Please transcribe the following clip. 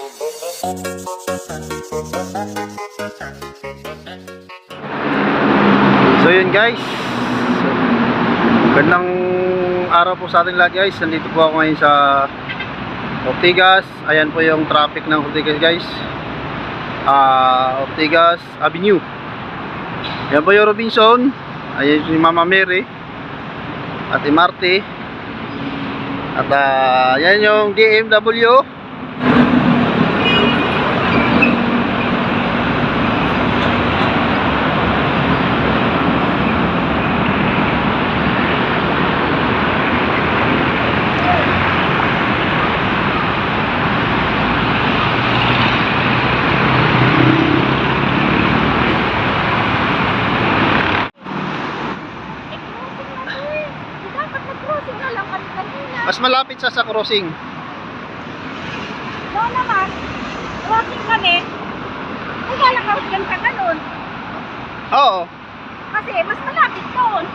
So yun guys, gandang araw po sa ating lahat guys. Nandito po ako ngayon sa Ortigas. Ayan po yung traffic ng Ortigas guys. Ortigas Avenue. Ayan po yung Robinson. Ayan si Mama Mary at Marte. At ayan yung DMW. Mas malapit sa crossing. Oo naman. Crossing kami. Kung wala ka dyan ka ganun. Oo. Kasi mas malapit doon.